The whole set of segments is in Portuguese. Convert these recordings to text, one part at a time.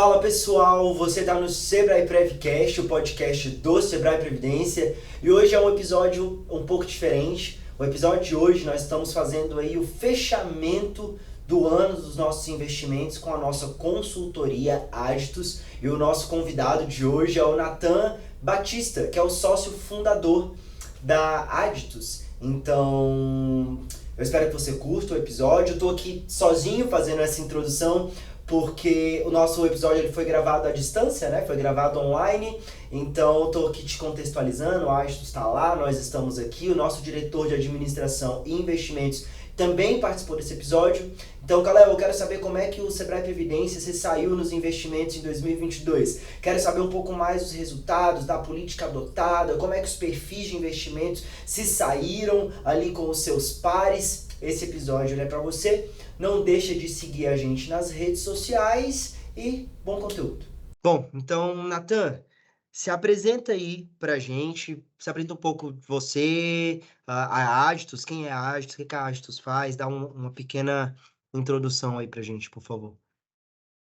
Fala pessoal, você está no Sebrae Prevcast, o podcast do Sebrae Previdência, e hoje é um episódio um pouco diferente. O episódio de hoje nós estamos fazendo aí o fechamento do ano dos nossos investimentos com a nossa consultoria Aditus, e o nosso convidado de hoje é o Nathan Batista, que é o sócio fundador da Aditus. Então, eu espero que você curta o episódio. Eu estou aqui sozinho fazendo essa introdução, porque o nosso episódio ele foi gravado à distância, né? Foi gravado online, então eu tô aqui te contextualizando, o Astus está lá, nós estamos aqui, o nosso diretor de administração e investimentos também participou desse episódio. Então, galera, eu quero saber como é que o Sebrae Previdência se saiu nos investimentos em 2022. Quero saber um pouco mais dos resultados, da política adotada, como é que os perfis de investimentos se saíram ali com os seus pares. Esse episódio é para você. Não deixa de seguir a gente nas redes sociais e bom conteúdo. Bom, então, Nathan, se apresenta aí pra gente, se apresenta um pouco você, a Aditus, quem é a Aditus, o que a Aditus faz, dá uma pequena introdução aí pra gente, por favor.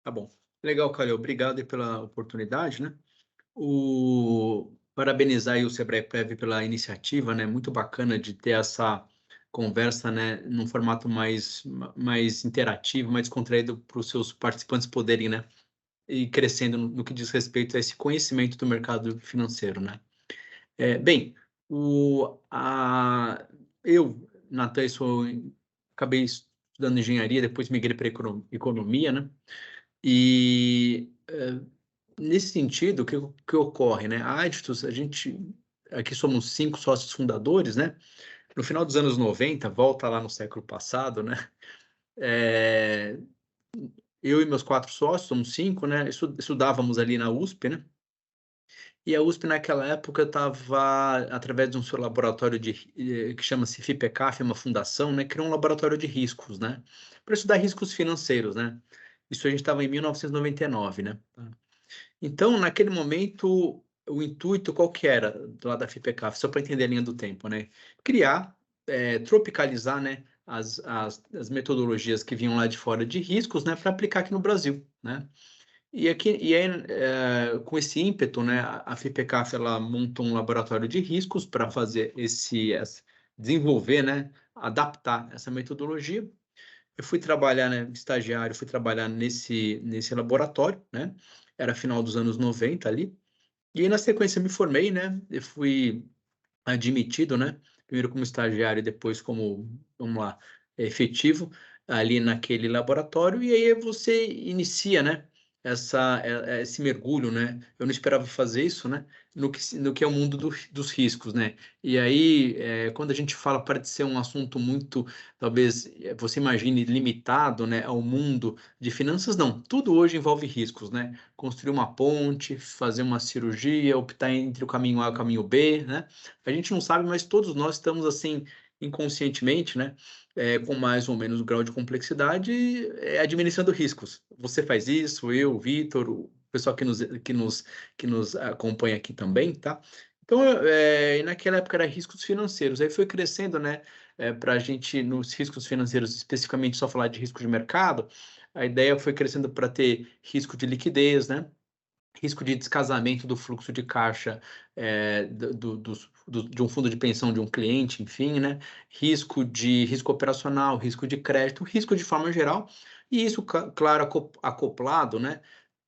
Tá bom. Legal, Calil. Obrigado aí pela oportunidade, né? Parabenizar aí o Sebrae Prev pela iniciativa, né? Muito bacana de ter essa conversa, né? Num formato mais interativo, mais contraído para os seus participantes poderem, né? Ir crescendo no que diz respeito a esse conhecimento do mercado financeiro, né? Bem, eu, Natan, acabei estudando engenharia, depois migrei para economia, né? E nesse sentido, o que ocorre, né? A Aditus, a gente, aqui somos 5 sócios fundadores, né? No final dos anos 90, volta lá no século passado, né? É, eu e meus 4 sócios, somos 5, né? Estudávamos ali na USP, né? E a USP naquela época estava, através de um seu laboratório que chama-se FIPECAF, uma fundação, né? Criou um laboratório de riscos, né? Para estudar riscos financeiros, né? Isso a gente estava em 1999, né? Então, naquele momento, o intuito qual que era do lado da FIPECAF, só para entender a linha do tempo, né? Criar, tropicalizar, né, as metodologias que vinham lá de fora de riscos, né, para aplicar aqui no Brasil, né? E aí, com esse ímpeto, né, a FIPECAF ela montou um laboratório de riscos para fazer desenvolver, né, adaptar essa metodologia. Eu fui trabalhar, né, estagiário, fui trabalhar nesse laboratório, né? Era final dos anos 90 ali. E aí, na sequência, me formei, né? Eu fui admitido, né? Primeiro como estagiário e depois como, vamos lá, efetivo ali naquele laboratório. E aí você inicia, né? Esse mergulho, né? Eu não esperava fazer isso, né? No que é o mundo dos riscos, né? E aí, quando a gente fala, parece ser um assunto muito, talvez, você imagine limitado, né? Ao mundo de finanças, não. Tudo hoje envolve riscos, né? Construir uma ponte, fazer uma cirurgia, optar entre o caminho A e o caminho B, né? A gente não sabe, mas todos nós estamos assim inconscientemente, né, com mais ou menos grau de complexidade, administrando riscos. Você faz isso, eu, o Vitor, o pessoal que nos acompanha aqui também, tá? Então, e naquela época era riscos financeiros, aí foi crescendo, né, para a gente, nos riscos financeiros, especificamente só falar de risco de mercado, a ideia foi crescendo para ter risco de liquidez, né? Risco de descasamento do fluxo de caixa de um fundo de pensão de um cliente, enfim, né? Risco operacional, risco de crédito, risco de forma geral, e isso, claro, acoplado, né?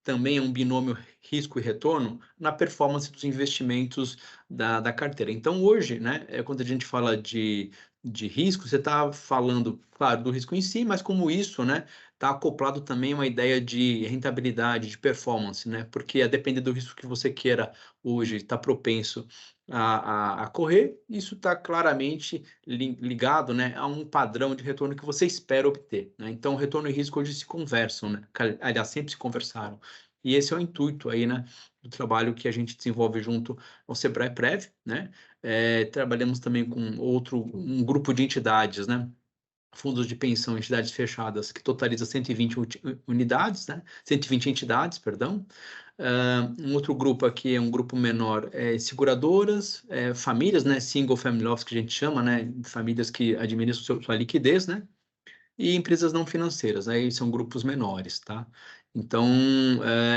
Também é um binômio risco e retorno na performance dos investimentos da carteira. Então, hoje, né, quando a gente fala de risco, você está falando, claro, do risco em si, mas como isso, né, está acoplado também a uma ideia de rentabilidade, de performance, né, porque a depender do risco que você queira hoje, está propenso a correr, isso está claramente ligado, né, a um padrão de retorno que você espera obter, né? Então, retorno e risco hoje se conversam, né? Aliás, sempre se conversaram. E esse é o intuito aí, né, do trabalho que a gente desenvolve junto ao Sebrae Prev, né? Trabalhamos também com um grupo de entidades, né? Fundos de pensão, entidades fechadas, que totaliza 120 unidades, né? 120 entidades, perdão. Um outro grupo aqui é um grupo menor, seguradoras, famílias, né? Single family office, que a gente chama, né? Famílias que administram sua liquidez, né? E empresas não financeiras, aí são grupos menores, tá? Então,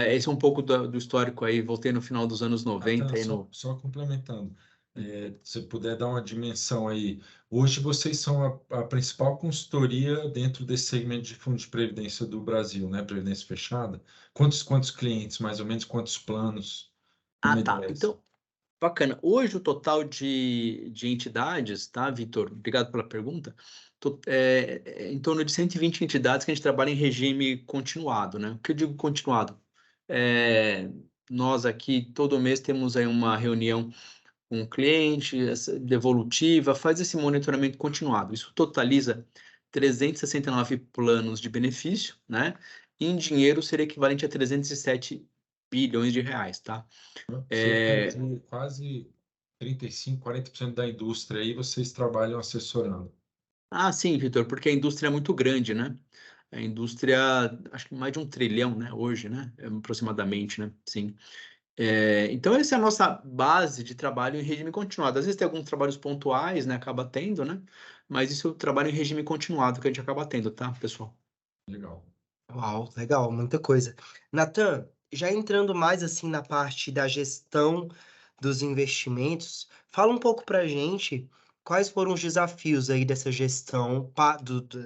esse é um pouco do histórico aí, voltei no final dos anos 90 Natan, aí no... só complementando, se puder dar uma dimensão aí, hoje vocês são a principal consultoria dentro desse segmento de fundo de previdência do Brasil, né? Previdência fechada. Quantos clientes, mais ou menos, quantos planos? Ah, Uma tá. ideia. Então, bacana. Hoje o total de entidades, tá, Vitor? Obrigado pela pergunta. Em torno de 120 entidades que a gente trabalha em regime continuado, né? O que eu digo continuado? É, nós aqui todo mês temos aí uma reunião com o cliente, devolutiva, faz esse monitoramento continuado. Isso totaliza 369 planos de benefício, né? Em dinheiro seria equivalente a 307 bilhões de reais, tá? Cerca de quase 35, 40% da indústria aí vocês trabalham assessorando. Ah, sim, Vitor, porque a indústria é muito grande, né? A indústria, acho que mais de 1 trilhão, né? Hoje, né? Aproximadamente, né? Sim. Então, essa é a nossa base de trabalho em regime continuado. Às vezes tem alguns trabalhos pontuais, né? Acaba tendo, né? Mas isso é o trabalho em regime continuado que a gente acaba tendo, tá, pessoal? Legal. Uau, legal, muita coisa. Natan, já entrando mais assim na parte da gestão dos investimentos, fala um pouco pra gente quais foram os desafios aí dessa gestão,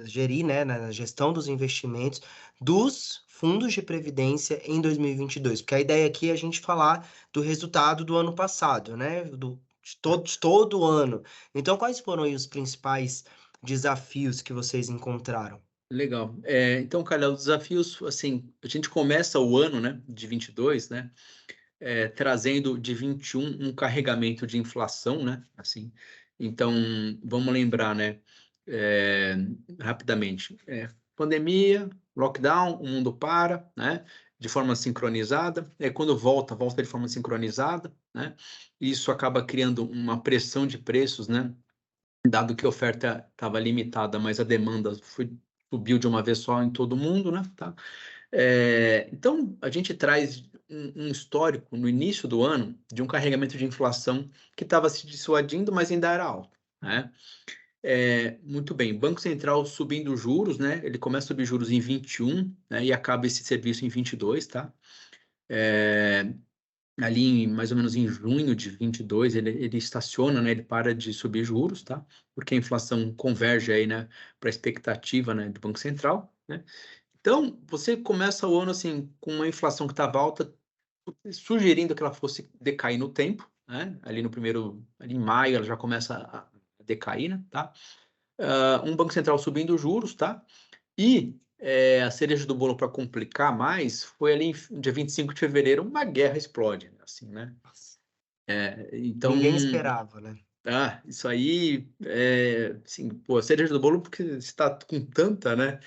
gerir, né, na gestão dos investimentos dos fundos de previdência em 2022, porque a ideia aqui é a gente falar do resultado do ano passado, né, de todo o ano. Então, quais foram aí os principais desafios que vocês encontraram? Legal. Então, Calhau, os desafios, assim, a gente começa o ano, né, de 22, né, trazendo de 21 um carregamento de inflação, né, assim. Então, vamos lembrar, né, é, rapidamente, pandemia, lockdown, o mundo para, né, de forma sincronizada. Quando volta de forma sincronizada, né. Isso acaba criando uma pressão de preços, né, dado que a oferta estava limitada, mas a demanda subiu de uma vez só em todo mundo, né? Tá? Então, a gente traz um histórico no início do ano de um carregamento de inflação que estava se dissuadindo, mas ainda era alto, né? Muito bem, Banco Central subindo juros, né? Ele começa a subir juros em 21, né? E acaba esse serviço em 22, tá? Ali mais ou menos em junho de 22, ele estaciona, né, ele para de subir juros, tá? Porque a inflação converge aí, né, para a expectativa, né, do Banco Central, né? Então, você começa o ano assim com uma inflação que estava alta, sugerindo que ela fosse decair no tempo, né? Ali em maio ela já começa a decair, né, tá? Um Banco Central subindo juros, tá? E a cereja do bolo para complicar mais foi ali em dia 25 de fevereiro, uma guerra explode, assim, né? Então, Ninguém esperava, né? isso aí assim, pô, a cereja do bolo porque está com tanta, né,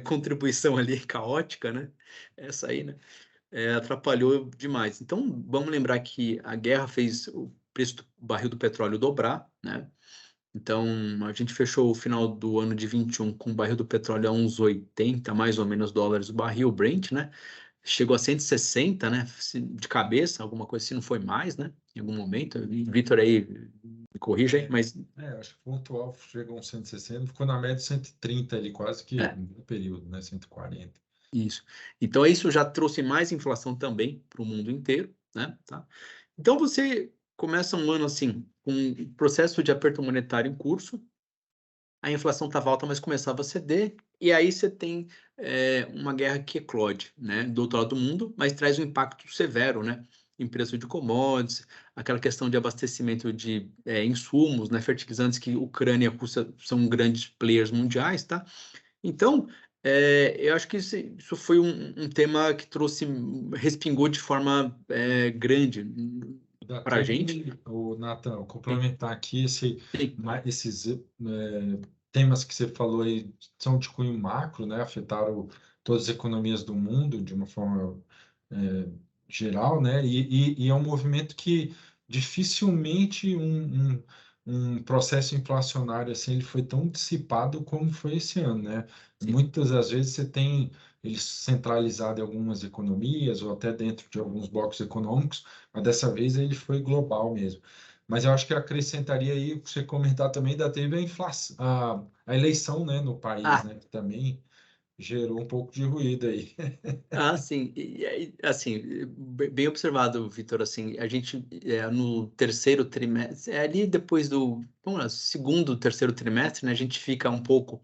contribuição ali caótica, né? Essa aí, né? Atrapalhou demais. Então, vamos lembrar que a guerra fez o preço do barril do petróleo dobrar, né? Então, a gente fechou o final do ano de 21 com o barril do petróleo a uns 80, mais ou menos, dólares o barril, Brent, né? Chegou a 160, né? De cabeça, alguma coisa assim, não foi mais, né? Em algum momento. Vitor aí, me corrija aí, mas... Acho que pontual chegou a uns 160, ficou na média 130 ali, quase que É, no período, né? 140. isso. Então, isso já trouxe mais inflação também para o mundo inteiro, né? Tá? Então, você começa um ano assim, com um processo de aperto monetário em curso, a inflação estava alta, mas começava a ceder, e aí você tem uma guerra que eclode, né, do outro lado do mundo, mas traz um impacto severo, né, em preço de commodities, aquela questão de abastecimento de insumos, né, fertilizantes que Ucrânia e Rússia são grandes players mundiais, tá? Então, eu acho que isso foi um tema que respingou de forma grande para a Até gente. o Nathan, Sim, complementar aqui sim, esses temas que você falou aí são de cunho macro, né? Afetaram todas as economias do mundo de uma forma é, geral, né? E é um movimento que dificilmente um processo inflacionário assim ele foi tão dissipado como foi esse ano, né? sim. Muitas das vezes você tem ele centralizado em algumas economias ou até dentro de alguns blocos econômicos, mas dessa vez ele foi global mesmo. Mas eu acho que acrescentaria aí, você comentar também, ainda teve a inflação, a eleição, né, no país, Ah, né, que também gerou um pouco de ruído aí. Ah, sim, assim, bem observado, Vitor, assim, a gente, no terceiro trimestre, ali depois do, vamos lá, segundo, terceiro trimestre, né, a gente fica um pouco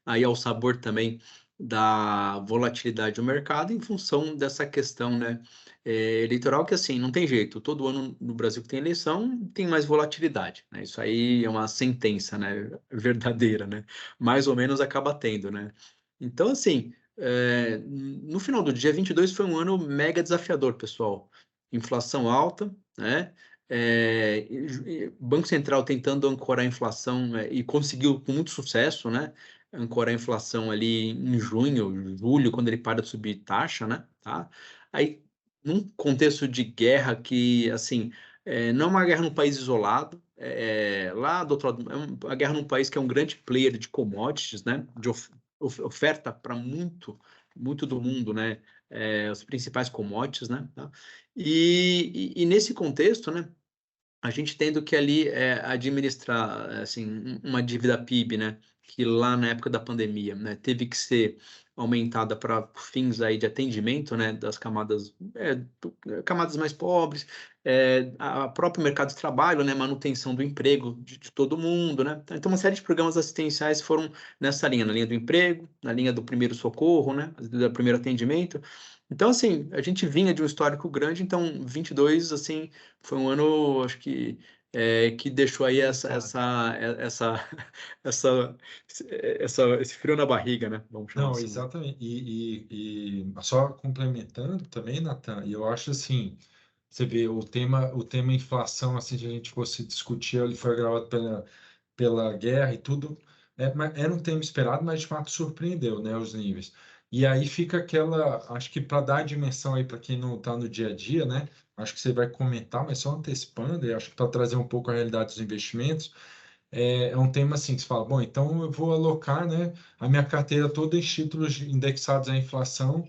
aí ao sabor também da volatilidade do mercado em função dessa questão, né, eleitoral, que assim, não tem jeito, todo ano no Brasil que tem eleição tem mais volatilidade, né, isso aí é uma sentença, né, verdadeira, né, mais ou menos acaba tendo, né. Então, assim, no final do dia, 22 foi um ano mega desafiador, pessoal. Inflação alta, né? Banco Central tentando ancorar a inflação, e conseguiu com muito sucesso, né? Ancorar a inflação ali em junho, julho, quando ele para de subir taxa, né? Tá? Aí, num contexto de guerra que, assim, não é uma guerra num país isolado, lá do outro lado, é uma guerra num país que é um grande player de commodities, né? De oferta para muito do mundo, né? Os principais commodities, né? Tá? E nesse contexto, né? A gente tendo que ali administrar assim uma dívida PIB, né, que lá na época da pandemia, né, teve que ser aumentada para fins aí de atendimento, né, das camadas camadas mais pobres, a próprio mercado de trabalho, né, manutenção do emprego de todo mundo, né. Então uma série de programas assistenciais foram nessa linha, na linha do emprego, na linha do primeiro socorro, né, do primeiro atendimento. Então assim, a gente vinha de um histórico grande, então 22 assim foi um ano, acho que deixou aí essa, esse frio na barriga, né? Vamos chamar Não, assim, né? exatamente. E só complementando também, Natan, e eu acho assim, você vê o tema inflação, assim, se a gente fosse discutir, ele foi gravado pela guerra e tudo, era um tema esperado, mas de fato surpreendeu, né, os níveis. E aí fica aquela, acho que para dar dimensão aí para quem não está no dia a dia, né, acho que você vai comentar, mas só antecipando, e acho que para trazer um pouco a realidade dos investimentos, é um tema assim que você fala, bom, então eu vou alocar, né, a minha carteira toda em títulos indexados à inflação,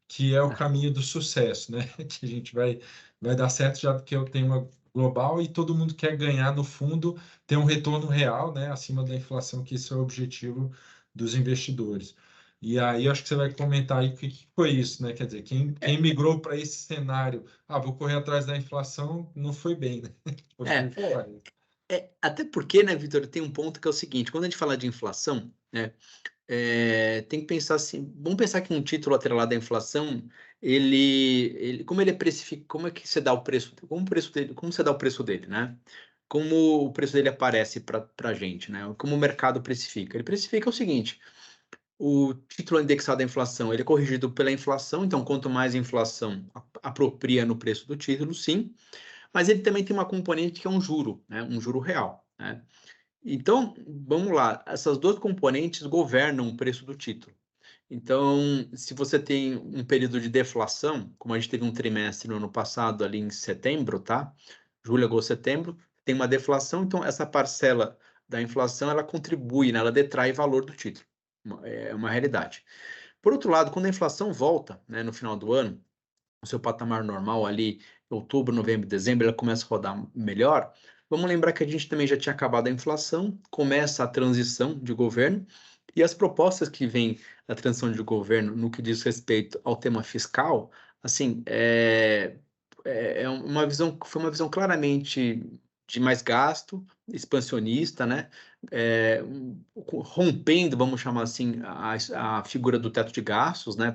que é o caminho do sucesso, né, que a gente vai dar certo já porque eu tenho uma global e todo mundo quer ganhar no fundo, ter um retorno real, né, acima da inflação, que esse é o objetivo dos investidores. E aí acho que você vai comentar aí o que foi isso, né? Quer dizer, quem migrou para esse cenário, vou correr atrás da inflação, não foi bem, né? Foi É, fora. até porque, né, Vitor, tem um ponto que é o seguinte, quando a gente fala de inflação, né, tem que pensar assim, vamos pensar que um título atrelado à inflação, como ele é precificado, como é que você dá o preço, como o preço dele, como você dá o preço dele, né? Como o preço dele aparece para a gente, né? Como o mercado precifica? Ele precifica o seguinte: o título indexado à inflação, ele é corrigido pela inflação, então quanto mais inflação apropria no preço do título, sim, mas ele também tem uma componente que é um juro, né? Um juro real, né? Então, vamos lá, essas duas componentes governam o preço do título. Então, se você tem um período de deflação, como a gente teve um trimestre no ano passado, ali em setembro, tá? Julho, agosto, setembro, tem uma deflação, então essa parcela da inflação, ela contribui, né? Ela detrai valor do título. É uma realidade. Por outro lado, quando a inflação volta, né, no final do ano, o seu patamar normal ali, outubro, novembro, dezembro, ela começa a rodar melhor. Vamos lembrar que a gente também já tinha acabado a inflação, começa a transição de governo, e as propostas que vêm da transição de governo no que diz respeito ao tema fiscal, assim, uma visão, foi uma visão claramente de mais gasto, expansionista, né? Rompendo, vamos chamar assim, a figura do teto de gastos, né?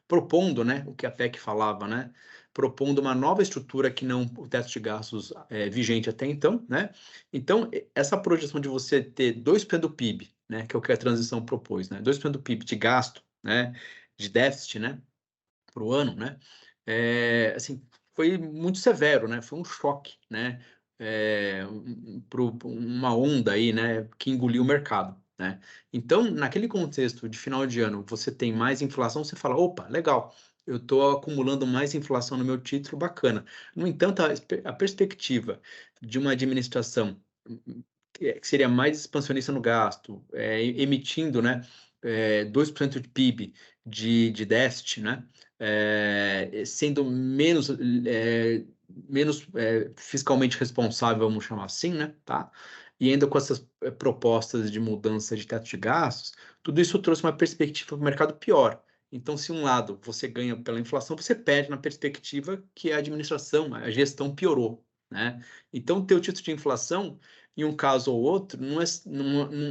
Propondo, né, o que a PEC falava, né? Propondo uma nova estrutura que não o teto de gastos vigente até então, né? Então, essa projeção de você ter 2% do PIB, né, que é o que a transição propôs, né? 2% do PIB de gasto, né, de déficit, né, para o ano, né? Assim, foi muito severo, né? Foi um choque, né? Uma onda aí, né? Que engoliu o mercado, né? Então, naquele contexto de final de ano, você tem mais inflação, você fala, opa, legal, eu estou acumulando mais inflação no meu título, bacana. No entanto, a perspectiva de uma administração que seria mais expansionista no gasto, emitindo, né, 2% de PIB de déficit, né, sendo menos fiscalmente responsável, vamos chamar assim, né, tá? e ainda com essas propostas de mudança de teto de gastos, tudo isso trouxe uma perspectiva para o mercado pior. Então, se um lado você ganha pela inflação, você perde na perspectiva que a administração, a gestão piorou, né? Então, ter o título de inflação, em um caso ou outro,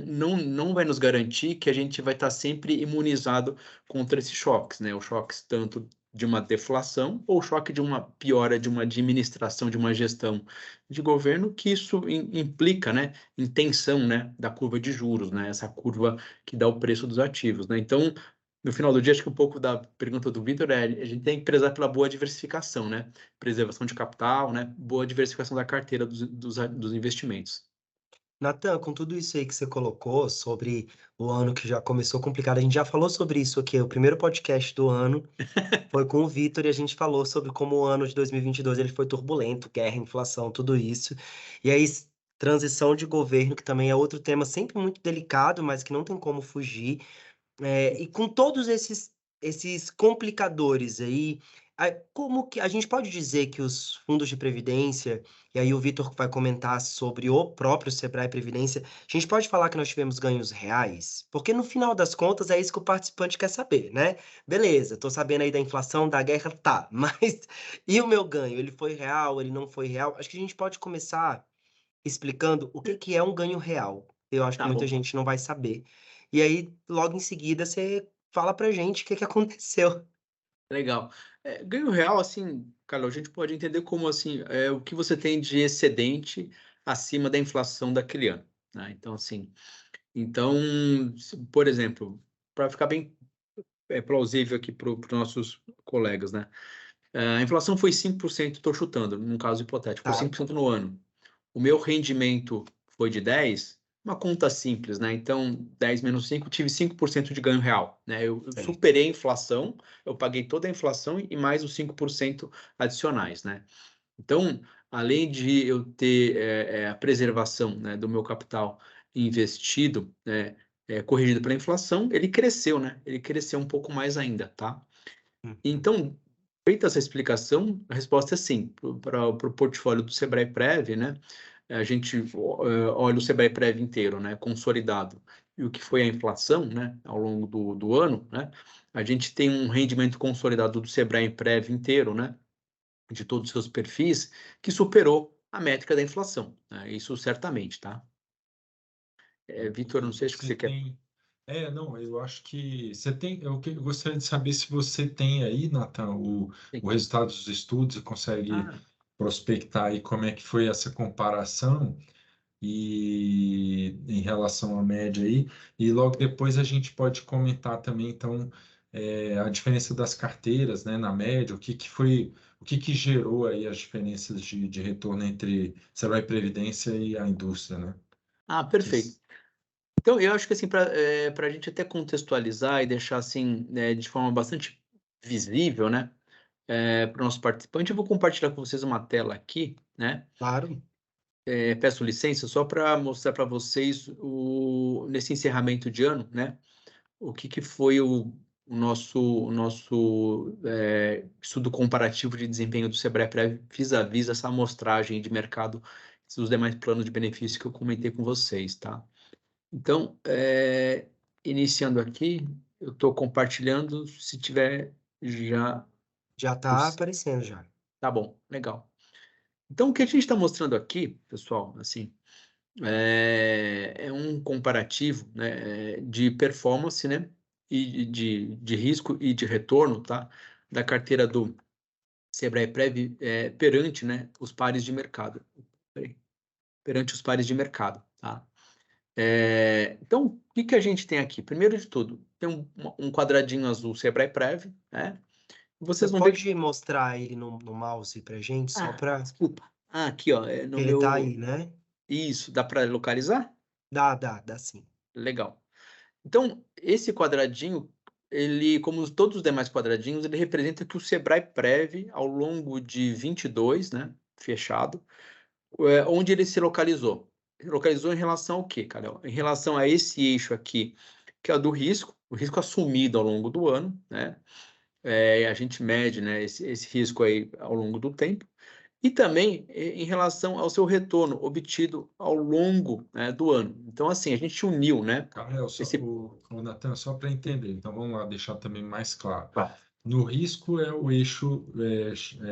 não vai nos garantir que a gente vai estar sempre imunizado contra esses choques, né? Os choques tanto de uma deflação ou choque de uma piora de uma administração, de uma gestão de governo, que isso implica, né, em tensão, né, da curva de juros, né? Essa curva que dá o preço dos ativos, né? Então, no final do dia, acho que um pouco da pergunta do Vitor é a gente tem que prezar pela boa diversificação, né? Preservação de capital, né? Boa diversificação da carteira dos investimentos. Natan, com tudo isso aí que você colocou sobre o ano que já começou complicado, a gente já falou sobre isso aqui, o primeiro podcast do ano foi com o Vitor e a gente falou sobre como o ano de 2022 ele foi turbulento, guerra, inflação, tudo isso. E aí, transição de governo, que também é outro tema sempre muito delicado, mas que não tem como fugir. E com todos esses complicadores aí, como que a gente pode dizer que os fundos de previdência, e aí o Vitor vai comentar sobre o próprio Sebrae Previdência, a gente pode falar que nós tivemos ganhos reais? Porque no final das contas é isso que o participante quer saber, né? Beleza, tô sabendo aí da inflação, da guerra, tá, mas e o meu ganho? Ele foi real, ele não foi real? Acho que a gente pode começar explicando o que que é um ganho real. Eu acho que Tá muita bom. gente não vai saber. E aí, logo em seguida, você fala pra gente o que que aconteceu. Legal. Ganho real, assim, Carol, a gente pode entender como, assim, o que você tem de excedente acima da inflação daquele ano, né? Então, assim, então, por exemplo, para ficar bem plausível aqui para os nossos colegas, né? A inflação foi 5%, estou chutando, num caso hipotético, foi Tá. 5% no ano. O meu rendimento foi de 10, uma conta simples, né? Então, 10 menos 5, tive 5% de ganho real, né? Eu Certo. superei a inflação, eu paguei toda a inflação e mais os 5% adicionais, né? Então, além de eu ter a preservação, né, do meu capital investido, né, corrigido pela inflação, ele cresceu, né? Ele cresceu um pouco mais ainda, tá? Uhum. Então, feita essa explicação, a resposta é sim. Para o portfólio do Sebrae Prev, né? A gente olha o Sebrae Prev inteiro, né? Consolidado. E o que foi a inflação, né? Ao longo do ano, né? A gente tem um rendimento consolidado do Sebrae Prev inteiro, né? De todos os seus perfis, que superou a métrica da inflação, né? Isso certamente, tá? Vitor, não E sei se você você quer. tem. Não, eu acho que você tem. Eu gostaria de saber se você tem aí, Nathan, o resultado dos estudos e consegue Ah, prospectar aí como é que foi essa comparação e em relação à média aí. E logo depois a gente pode comentar também, então, a diferença das carteiras, né, na média, o que que gerou aí as diferenças de retorno entre Sebrae Previdência e a indústria, né? Que, perfeito. Então, eu acho que assim, para a gente até contextualizar e deixar assim, né, de forma bastante visível, né, para o nosso participante, eu vou compartilhar com vocês uma tela aqui, né? Claro. Peço licença só para mostrar para vocês nesse encerramento de ano, né? O que foi o nosso estudo comparativo de desempenho do Sebrae Prev vis-à-vis essa amostragem de mercado dos demais planos de benefício que eu comentei com vocês, tá? Então, iniciando aqui, eu estou compartilhando, se tiver já... Já tá aparecendo já. Tá bom, legal. Então, o que a gente está mostrando aqui, pessoal, assim, é um comparativo, né, de performance, né, e de risco e de retorno, tá, da carteira do Sebrae Prev perante, né, os pares de mercado. Peraí. Perante os pares de mercado, tá? Então, o que que a gente tem aqui? Primeiro de tudo, tem um quadradinho azul Sebrae Prev, né? Você Vocês vão ver que... pode mostrar ele no mouse pra gente, só pra... Desculpa. Aqui, ó, no Ele tá meu... aí, né? Isso, dá para localizar? Dá sim. Legal. Então, esse quadradinho, ele, como todos os demais quadradinhos, ele representa que o Sebrae Prev, ao longo de 22, né, fechado, onde ele se localizou. Localizou em relação ao quê, cara? Em relação a esse eixo aqui, que é o do risco, o risco assumido ao longo do ano, né? A gente mede, né, esse risco aí ao longo do tempo. E também em relação ao seu retorno obtido ao longo, né, do ano. Então, assim, a gente uniu, né? Carol, o Natan, só para entender, então vamos lá deixar também mais claro. Claro. No risco é o eixo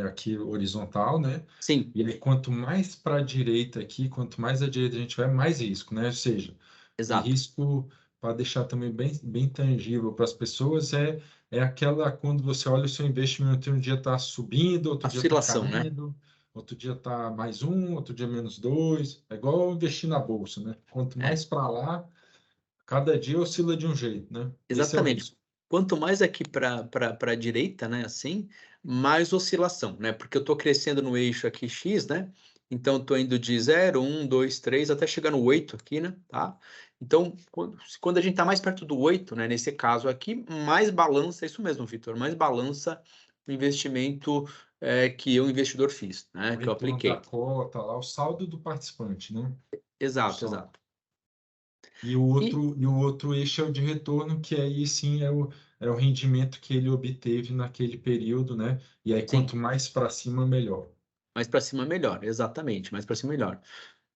aqui horizontal, né? Sim, E aí, quanto mais para a direita aqui, quanto mais à direita a gente vai, mais risco, né? Ou seja, e exato. risco, para deixar também bem tangível para as pessoas, é aquela quando você olha o seu investimento, um dia está subindo, outro dia está Oscilação, né? caindo, outro dia está mais um, outro dia menos dois. É igual investir na bolsa, né? Quanto É, mais para lá, cada dia oscila de um jeito, né? Esse é o exatamente. risco. Quanto mais aqui para a direita, né, assim, mais oscilação, né? Porque eu estou crescendo no eixo aqui X, né? Então, estou indo de 0, 1, 2, 3, até chegar no 8 aqui, né? Tá? Então, quando a gente está mais perto do 8, né, nesse caso aqui, mais balança, isso mesmo, Vitor, mais balança o investimento que eu, investidor, fiz, O né? Que eu retorno da apliquei. cota lá, o saldo do participante, né? O Exato, saldo. exato. E E o outro eixo é o de retorno, que aí sim é o rendimento que ele obteve naquele período, né? E aí sim, quanto mais para cima, melhor. mais para cima melhor, exatamente, mais para cima melhor.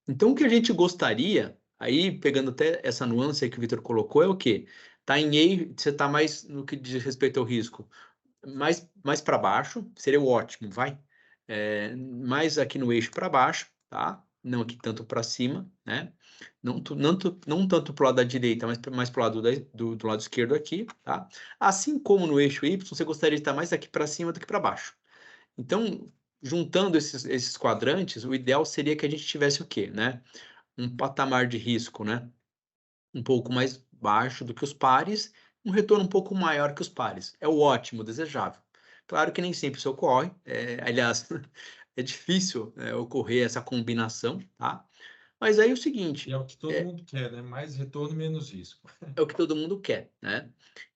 Então, o que a gente gostaria, aí pegando até essa nuance aí que o Vitor colocou, é o quê? Tá em eixo, você está mais no que diz respeito ao risco, mais para baixo, seria o ótimo, vai. Mais aqui no eixo para baixo, tá? Não aqui tanto para cima, né? Não tanto para o lado da direita, mas mais para o lado do lado esquerdo aqui, tá? Assim como no eixo Y, você gostaria de estar mais aqui para cima do que para baixo. Então, juntando esses quadrantes, o ideal seria que a gente tivesse o quê, né? Um patamar de risco, né? Um pouco mais baixo do que os pares, um retorno um pouco maior que os pares. É o ótimo, desejável. Claro que nem sempre isso ocorre, aliás, é difícil ocorrer essa combinação, tá? Mas aí é o E seguinte, é o que todo mundo quer, né? Mais retorno, menos risco. é o que todo mundo quer, né?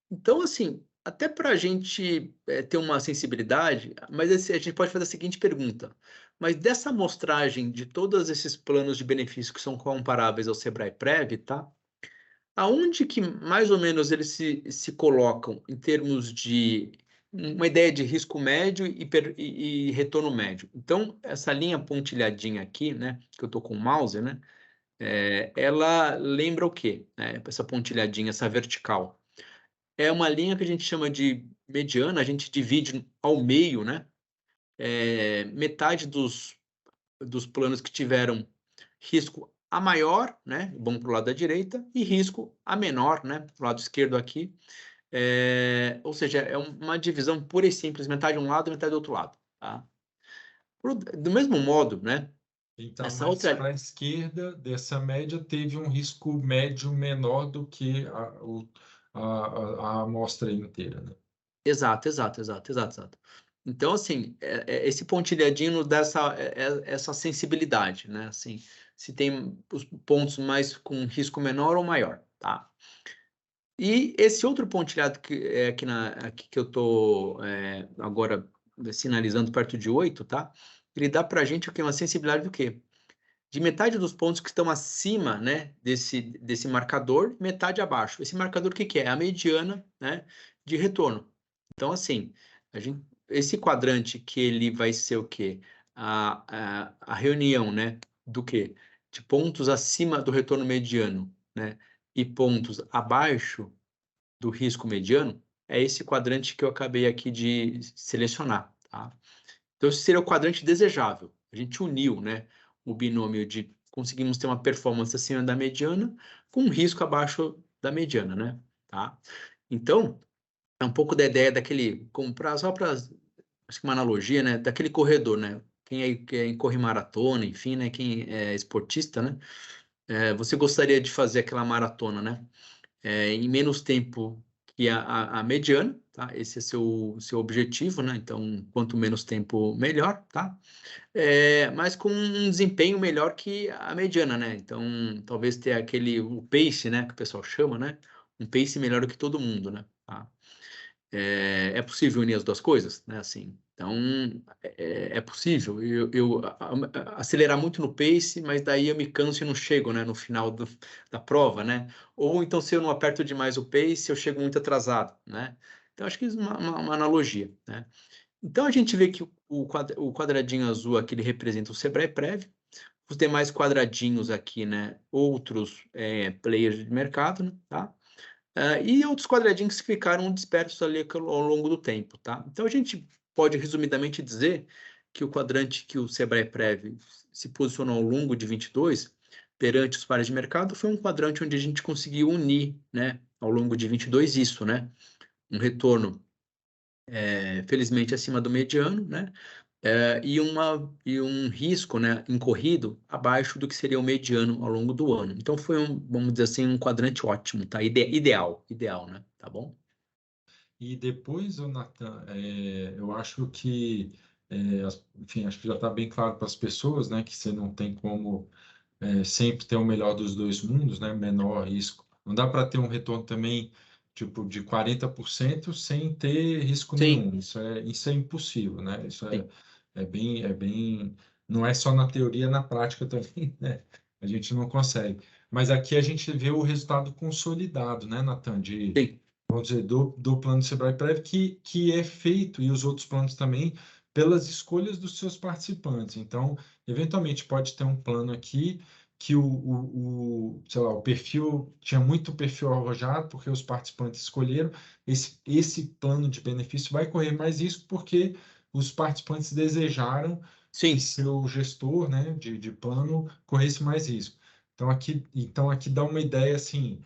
Então, assim, até para a gente ter uma sensibilidade, mas a gente pode fazer a seguinte pergunta: mas dessa amostragem de todos esses planos de benefício que são comparáveis ao Sebrae Prev, tá? Aonde que mais ou menos eles se colocam em termos de uma ideia de risco médio e retorno médio? Então, essa linha pontilhadinha aqui, né, que eu estou com o mouse, né, ela lembra o quê? Essa pontilhadinha, essa vertical. É uma linha que a gente chama de mediana, a gente divide ao meio, né? Metade dos planos que tiveram risco a maior, né? Bom para o lado da direita, e risco a menor, né? Para o lado esquerdo aqui. Ou seja, é uma divisão pura e simples, metade de um lado e metade do outro lado. Tá? Do mesmo modo, né? Quem está Essa mais outra. para a esquerda dessa média teve um risco médio menor do que a amostra inteira, né? Exato, exato, exato, exato, exato. Então, assim, esse pontilhadinho nos dá essa sensibilidade, né? Assim, se tem os pontos mais com risco menor ou maior, tá? E esse outro pontilhado que é aqui que eu estou agora sinalizando perto de 8, tá? Ele dá para a gente o quê? Uma sensibilidade do quê? De metade dos pontos que estão acima, né, desse marcador, metade abaixo. Esse marcador, o que é? A mediana, né, de retorno. Então, assim, esse quadrante que ele vai ser o quê? A reunião, né, do quê? De pontos acima do retorno mediano, né, e pontos abaixo do risco mediano, é esse quadrante que eu acabei aqui de selecionar, tá? Então, esse seria o quadrante desejável. A gente uniu, né, o binômio de conseguimos ter uma performance acima da mediana com um risco abaixo da mediana, né? Tá? Então, é um pouco da ideia daquele, só para, acho que uma analogia, né, daquele corredor, né? Quem corre maratona, enfim, né, quem é esportista, né? Você gostaria de fazer aquela maratona, né? Em menos tempo que a mediana, tá? Esse é seu objetivo, né? Então, quanto menos tempo, melhor, tá? Mas com um desempenho melhor que a mediana, né? Então, talvez ter o pace, né? Que o pessoal chama, né? Um pace melhor do que todo mundo, né? Tá? É possível unir as duas coisas, né? Assim, então, é possível acelerar muito no pace, mas daí eu me canso e não chego, né? No final da prova, né? Ou então, se eu não aperto demais o pace, eu chego muito atrasado, né? Então, acho que isso é uma analogia, né? Então, a gente vê que o quadradinho azul aqui, ele representa o Sebrae-Prev, os demais quadradinhos aqui, né, outros players de mercado, né, tá? E outros quadradinhos que ficaram dispersos ali ao longo do tempo, tá? Então, a gente pode resumidamente dizer que o quadrante que o Sebrae-Prev se posicionou ao longo de 22, perante os pares de mercado, foi um quadrante onde a gente conseguiu unir, né, ao longo de 22 isso, né? Um retorno, felizmente, acima do mediano, né? E um risco, né, incorrido abaixo do que seria o mediano ao longo do ano. Então foi vamos dizer assim, um quadrante ótimo, tá? Ideal, né? Tá bom? E depois, o Nathan, eu acho que, enfim, acho que já está bem claro para as pessoas, né, que você não tem como sempre ter o melhor dos dois mundos, né, menor risco. Não dá para ter um retorno também tipo de 40% sem ter risco Sim, nenhum. Isso é impossível, né? sim, É bem, não é só na teoria, na prática também, né? A gente não consegue. Mas aqui a gente vê o resultado consolidado, né, Nathan, sim, vamos dizer, do plano Sebrae Prévio, que é feito, e os outros planos também, pelas escolhas dos seus participantes. Então, eventualmente, pode ter um plano aqui que sei lá, o perfil, tinha muito perfil arrojado, porque os participantes escolheram, esse plano de benefício vai correr mais risco, porque os participantes desejaram que sim, seu gestor, né, de plano corresse mais risco. Então aqui dá uma ideia, assim,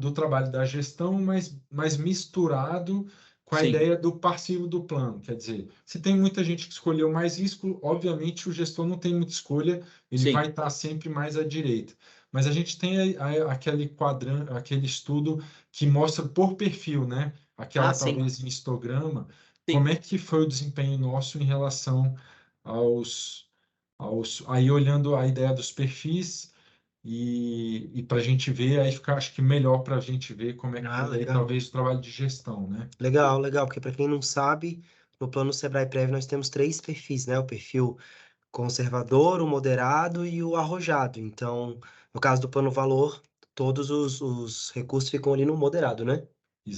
do trabalho da gestão, mas misturado com a sim, ideia do passivo do plano. Quer dizer, se tem muita gente que escolheu mais risco, obviamente o gestor não tem muita escolha, ele sim. vai estar sempre mais à direita. Mas a gente tem aquele quadrante, aquele estudo que mostra por perfil, né? Ah, Aquela sim, talvez em histograma, como sim. é que foi o desempenho nosso em relação aí olhando a ideia dos perfis e para a gente ver, aí fica, acho que melhor para a gente ver como é que Ah, foi daí, legal. talvez, o trabalho de gestão, né? Legal, legal, porque para quem não sabe, no plano Sebrae Prev nós temos três perfis, né? O perfil conservador, o moderado e o arrojado. Então, no caso do plano valor, todos os recursos ficam ali no moderado, né?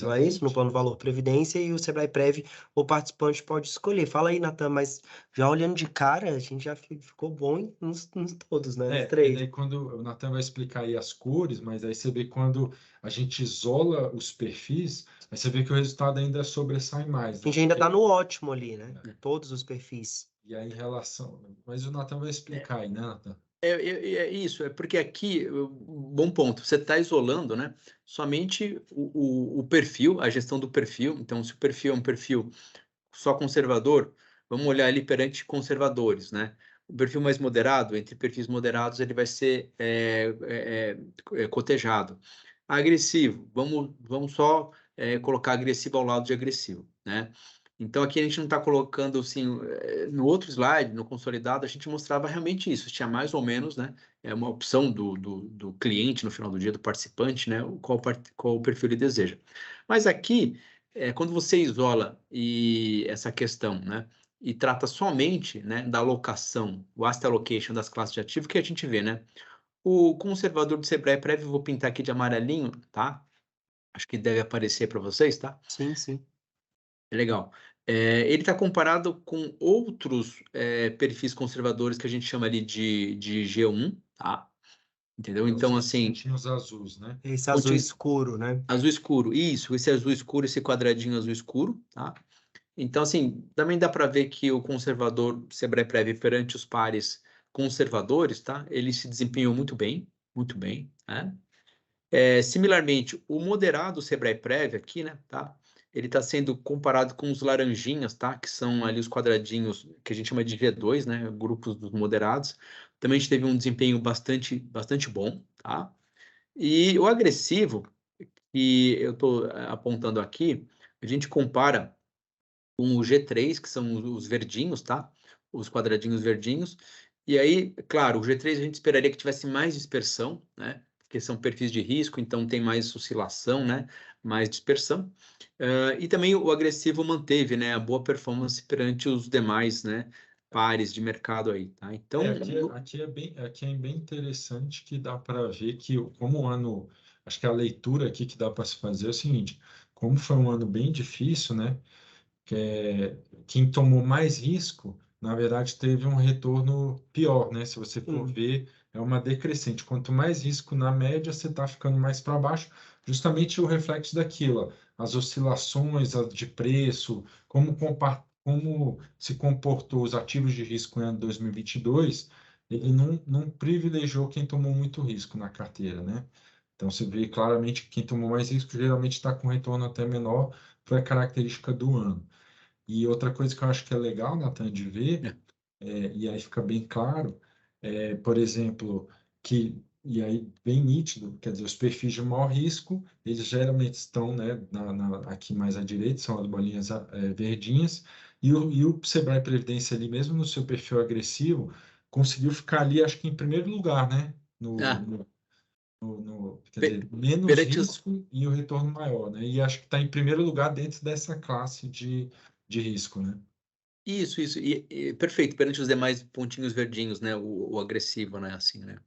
Não é isso? No Exatamente. plano valor previdência e o Sebrae Prev, o participante pode escolher. Fala aí, Natan, mas já olhando de cara, a gente já ficou bom nos todos, né? Nos Porque três. daí quando o Natan vai explicar aí as cores, mas aí você vê quando a gente isola os perfis, aí você vê que o resultado ainda sobressai mais, A né? gente ainda Porque, tá no ótimo ali, né? Todos os perfis. e aí em relação. Mas o Natan vai É, explicar aí, né, Natan? é isso, é porque aqui, bom ponto, você está isolando, né, somente o perfil, a gestão do perfil. Então, se o perfil é um perfil só conservador, vamos olhar ele perante conservadores, né? O perfil mais moderado, entre perfis moderados, ele vai ser cotejado. Agressivo, vamos só colocar agressivo ao lado de agressivo, né? Então aqui a gente não está colocando assim, no outro slide, no consolidado, a gente mostrava realmente isso, tinha mais ou menos, né? É uma opção do cliente no final do dia, do participante, né? Qual o perfil ele deseja. Mas aqui quando você isola essa questão, né, e trata somente, né, da alocação, o asset allocation das classes de ativo, que a gente vê, né? O conservador do Sebrae Prévio, vou pintar aqui de amarelinho, tá? Acho que deve aparecer para vocês, tá? Sim, sim. É legal. Ele está comparado com outros perfis conservadores que a gente chama ali de G1, tá? Entendeu? Então, Os assim, pontinhos azuis, né? Esse azul pontinho escuro, né? azul escuro, isso, esse azul escuro, esse quadradinho azul escuro, tá? Então, assim, também dá para ver que o conservador Sebrae-Prev perante os pares conservadores, tá? Ele se desempenhou muito bem, né? Similarmente, o moderado Sebrae-Prev aqui, né, tá? Ele está sendo comparado com os laranjinhas, tá? Que são ali os quadradinhos que a gente chama de G2, né? Grupos dos moderados. Também a gente teve um desempenho bastante bom, tá? E o agressivo, que eu estou apontando aqui, a gente compara com o G3, que são os verdinhos, tá? Os quadradinhos verdinhos. E aí, claro, o G3 a gente esperaria que tivesse mais dispersão, né? Porque são perfis de risco, então tem mais oscilação, né? Mais dispersão. E também o agressivo manteve, né? A boa performance perante os demais, né? Pares de mercado aí, tá? Então, Aqui é bem interessante que dá para ver que, como o ano, acho que a leitura aqui que dá para se fazer é o seguinte: como foi um ano bem difícil, né? quem tomou mais risco, na verdade, teve um retorno pior, né? Se você for ver, é uma decrescente. Quanto mais risco na média, você está ficando mais para baixo, justamente o reflexo daquilo, ó, as oscilações de preço, como se comportou os ativos de risco no ano 2022, ele não privilegiou quem tomou muito risco na carteira, né? Então, você vê claramente que quem tomou mais risco geralmente está com retorno até menor, foi a característica do ano. E outra coisa que eu acho que é legal, Nathan, de ver, É. e aí fica bem claro, por exemplo, e aí bem nítido, quer dizer, os perfis de maior risco, eles geralmente estão, né, aqui mais à direita, são as bolinhas verdinhas, e o Sebrae Previdência ali mesmo no seu perfil agressivo, conseguiu ficar ali, acho que em primeiro lugar, né, Ah, quer pe- dizer, menos perante os, risco e o retorno maior, né, e acho que está em primeiro lugar dentro dessa classe de risco, né. isso, perfeito, perante os demais pontinhos verdinhos, né, o agressivo, né, assim, né.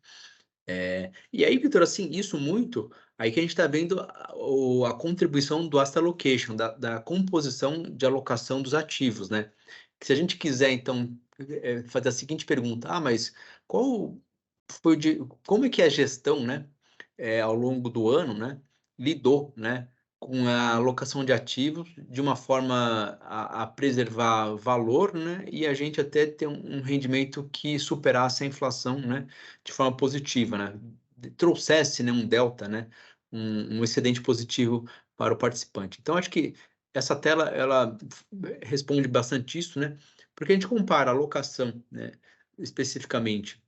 E aí, Vitor, assim, isso muito, aí que a gente está vendo a contribuição do asset allocation, da composição de alocação dos ativos, né. Que se a gente quiser, então, fazer a seguinte pergunta: mas qual foi como é que a gestão, né, ao longo do ano, né, lidou, né, com a alocação de ativos de uma forma a preservar valor, né, e a gente até ter um rendimento que superasse a inflação, né, de forma positiva, né, trouxesse, né, um delta, né, um excedente positivo para o participante. Então acho que essa tela ela responde bastante isso, né, porque a gente compara a alocação, né, especificamente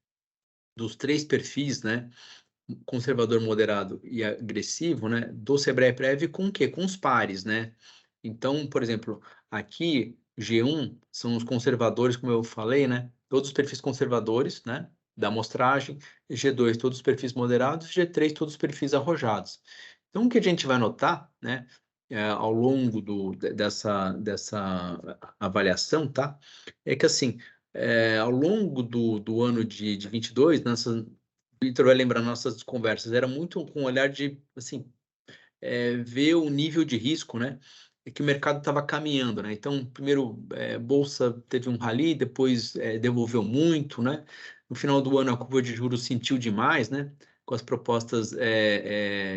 dos 3 perfis, né, conservador, moderado e agressivo, né, do Sebrae Prev com o quê? Com os pares, né. Então, por exemplo, aqui G1 são os conservadores, como eu falei, né, todos os perfis conservadores, né, da amostragem, G2 todos os perfis moderados, G3 todos os perfis arrojados. Então o que a gente vai notar, né, ao longo dessa avaliação, tá, é que assim, ao longo do ano de 22, nessa Vitor vai lembrar nossas conversas, era muito com um olhar de, assim, ver o nível de risco, né, que o mercado estava caminhando, né. Então, primeiro, bolsa teve um rally, depois, devolveu muito, né. No final do ano, a curva de juros sentiu demais, né, com as propostas,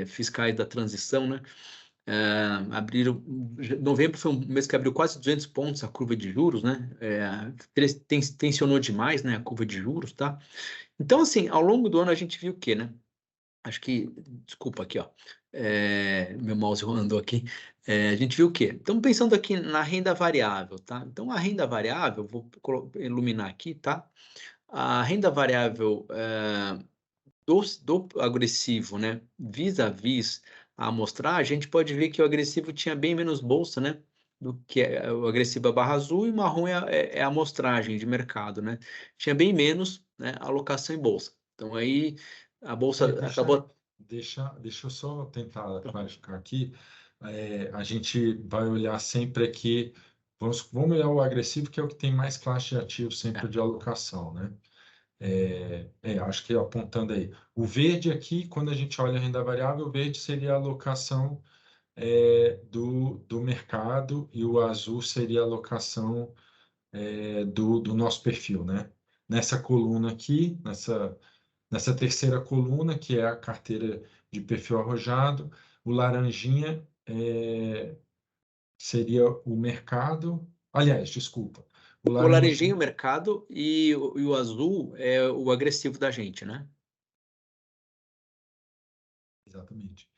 fiscais da transição, né. Abriram novembro foi um mês que abriu quase 200 pontos a curva de juros, né, tensionou demais, né, a curva de juros, tá. Então, assim, ao longo do ano a gente viu o quê, né? Acho que, desculpa aqui, ó, meu mouse andou aqui. A gente viu o quê? Estamos pensando aqui na renda variável, tá? Então, a renda variável, vou iluminar aqui, tá? A renda variável do agressivo, né? Vis-à-vis a amostragem, a gente pode ver que o agressivo tinha bem menos bolsa, né? Do que o agressivo é barra azul e marrom é a amostragem de mercado, né? Tinha bem menos, né, alocação em bolsa. Então aí a bolsa Deixa, acabou. deixa eu só tentar clarificar aqui. A gente vai olhar sempre aqui, vamos olhar o agressivo, que é o que tem mais classe de ativos É, sempre de alocação, né? Acho que apontando aí. O verde aqui, quando a gente olha a renda variável, o verde seria a alocação do mercado e o azul seria a alocação do nosso perfil, né? Nessa coluna aqui, nessa terceira coluna, que é a carteira de perfil arrojado, o laranjinha seria o mercado. Aliás, desculpa, o o laranjinha laranjinha. o mercado e o azul é o agressivo da gente, né? Exatamente.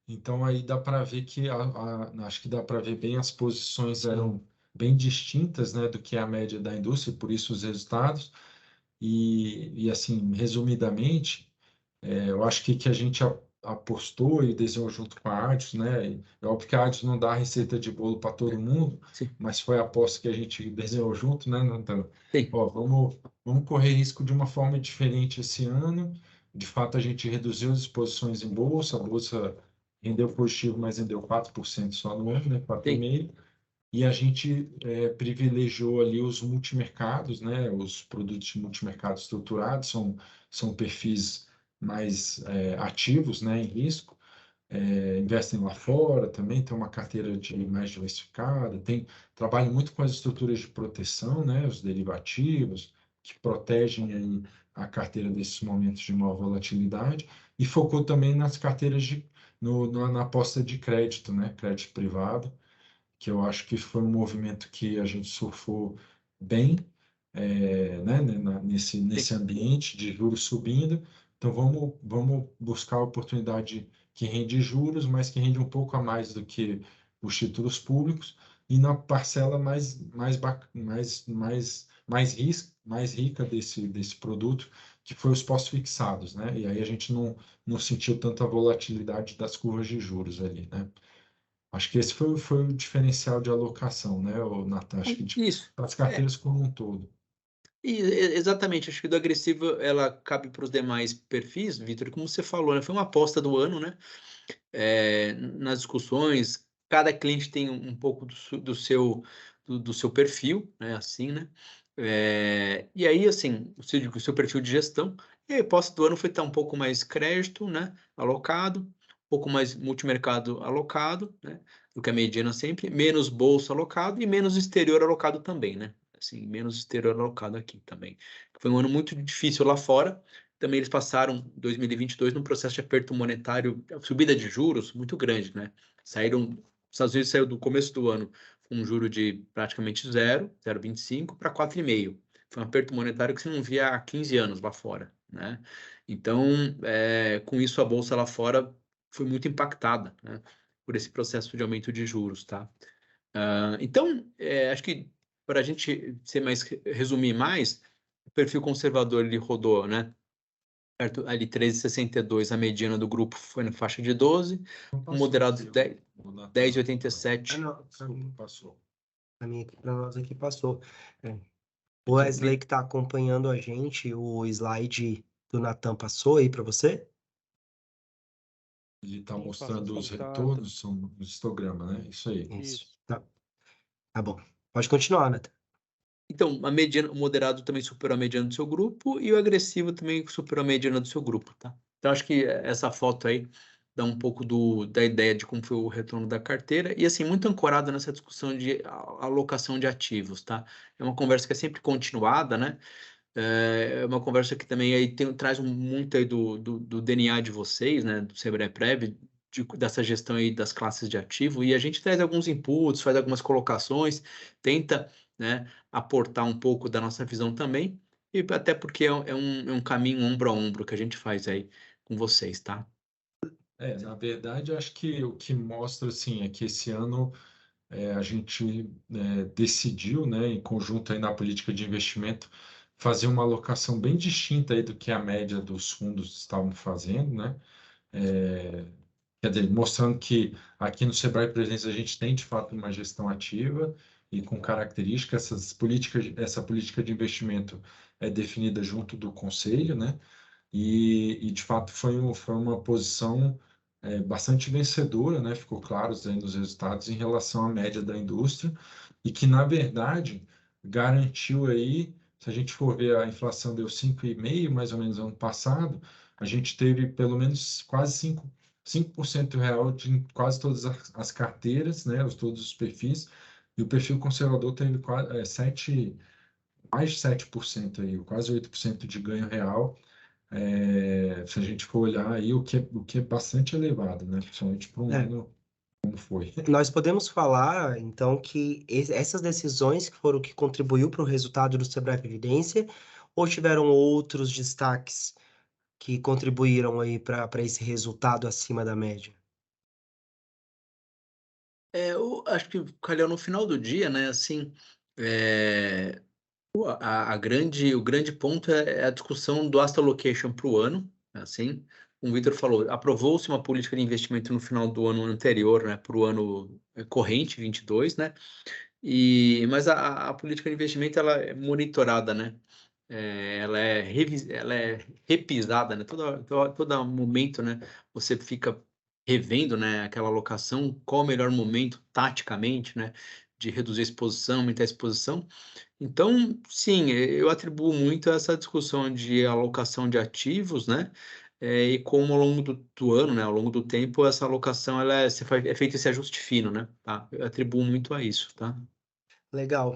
Então aí dá para ver que acho que dá para ver bem as posições eram bem distintas, né, do que é a média da indústria, por isso os resultados. E assim, resumidamente, eu acho que a gente apostou e desenhou junto com a Adios, né? É óbvio que a Adios não dá a receita de bolo para todo mundo, Sim, mas foi a aposta que a gente desenhou junto, né, Natan? sim, Ó, vamos correr risco de uma forma diferente esse ano. De fato, a gente reduziu as exposições em bolsa, a bolsa rendeu positivo, mas rendeu 4% só no ano, né? sim. 4,5%. E a gente privilegiou ali os multimercados, né? Os produtos de multimercado estruturados são perfis mais ativos, né? Em risco. investem lá fora também, tem uma carteira mais diversificada, trabalha muito com as estruturas de proteção, né, os derivativos, que protegem aí a carteira desses momentos de maior volatilidade, e focou também nas carteiras na aposta de crédito, né, crédito privado, que eu acho que foi um movimento que a gente surfou bem, né, nesse ambiente de juros subindo. Então, vamos buscar a oportunidade que rende juros, mas que rende um pouco a mais do que os títulos públicos, e na parcela mais rica desse produto, que foi os pós-fixados, né? E aí a gente não sentiu tanta volatilidade das curvas de juros ali, né? Acho que esse foi o diferencial de alocação, né, Nathan? Acho que Isso. para as carteiras como um todo. Exatamente, acho que do agressivo ela cabe para os demais perfis, Vitor, como você falou, né? Foi uma aposta do ano, né? Nas discussões, cada cliente tem um pouco do seu perfil, né? Assim, né? E aí, assim, o seu perfil de gestão, e a aposta do ano foi estar um pouco mais crédito, né? Alocado, um pouco mais multimercado alocado, né? Do que a mediana sempre, menos bolsa alocado e menos exterior alocado também, né? Assim, menos exterior alocado aqui também. Foi um ano muito difícil lá fora. Também eles passaram 2022 num processo de aperto monetário, subida de juros muito grande, né? Os Estados Unidos saiu do começo do ano com um juro de praticamente 0,25 para 4,5. Foi um aperto monetário que você não via há 15 anos lá fora, né? Então, com isso a bolsa lá fora foi muito impactada, né? Por esse processo de aumento de juros, tá? Então, acho que para a gente resumir mais, o perfil conservador ele rodou, né? Perto ali 13,62, a mediana do grupo foi na faixa de 12, Não o passou moderado aqui, 10,87. Não, Desculpa, passou. para nós aqui passou. É. O Aqui, Wesley que está acompanhando a gente, o slide do Natan passou aí para você? ele está Sim, passou mostrando os sim, tá. retornos, são um histograma, né? Isso aí. Isso. Isso. Tá bom. Pode continuar, Natan. Então, a mediana, o moderado também superou a mediana do seu grupo e o agressivo também superou a mediana do seu grupo, tá? Então, acho que essa foto aí dá um pouco da ideia de como foi o retorno da carteira e, assim, muito ancorada nessa discussão de alocação de ativos, tá? É uma conversa que é sempre continuada, né? É uma conversa que também aí traz muito aí do DNA de vocês, né? Do Sebrae-Prev, dessa gestão aí das classes de ativo, e a gente traz alguns inputs, faz algumas colocações, tenta, né, aportar um pouco da nossa visão também, e até porque é um caminho ombro a ombro que a gente faz aí com vocês, tá? Na verdade, eu acho que o que mostra, assim, é que esse ano a gente decidiu, né, em conjunto aí na política de investimento, fazer uma alocação bem distinta aí do que a média dos fundos estavam fazendo, né? Quer dizer, mostrando que aqui no Sebrae Previdência a gente tem de fato uma gestão ativa e com características, essa política de investimento é definida junto do conselho, né? E de fato foi uma posição bastante vencedora, né? Ficou claro aí nos resultados em relação à média da indústria e que, na verdade, garantiu aí, se a gente for ver, a inflação deu 5,5 mais ou menos ano passado, a gente teve pelo menos quase 5% real de quase todas as carteiras, né? Todos os perfis, e o perfil conservador teve mais de 7% aí, quase 8% de ganho real, se a gente for olhar aí, o que é bastante elevado, né? Principalmente para um É. ano como foi. Nós podemos falar, então, que essas decisões que foram o que contribuiu para o resultado do Sebrae Previdência, ou tiveram outros destaques que contribuíram aí para esse resultado acima da média? Eu acho que calhou no final do dia, né? Assim, o grande ponto é a discussão do asset allocation para o ano, assim, como o Vitor falou, aprovou-se uma política de investimento no final do ano anterior, né, para o ano corrente, 22, né, mas a política de investimento, ela é monitorada, né, ela é repisada, né, todo momento, né, você fica revendo, né, aquela alocação, qual o melhor momento, taticamente, né, de reduzir a exposição, aumentar a exposição. Então, sim, eu atribuo muito a essa discussão de alocação de ativos, né? e como ao longo do ano, né, ao longo do tempo, essa alocação é feito esse ajuste fino, né? Tá? Eu atribuo muito a isso, tá? Legal.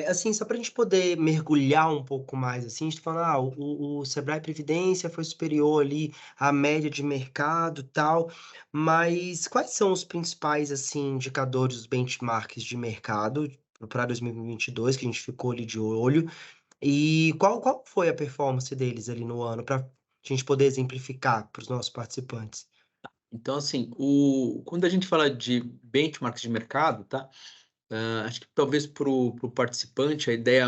Assim, só para a gente poder mergulhar um pouco mais, assim, a gente tá falando, o Sebrae Previdência foi superior ali à média de mercado e tal, mas quais são os principais, assim, indicadores, os benchmarks de mercado para 2022, que a gente ficou ali de olho, e qual foi a performance deles ali no ano, para a gente poder exemplificar para os nossos participantes? Então, assim, quando a gente fala de benchmarks de mercado, tá? Acho que talvez para o participante a ideia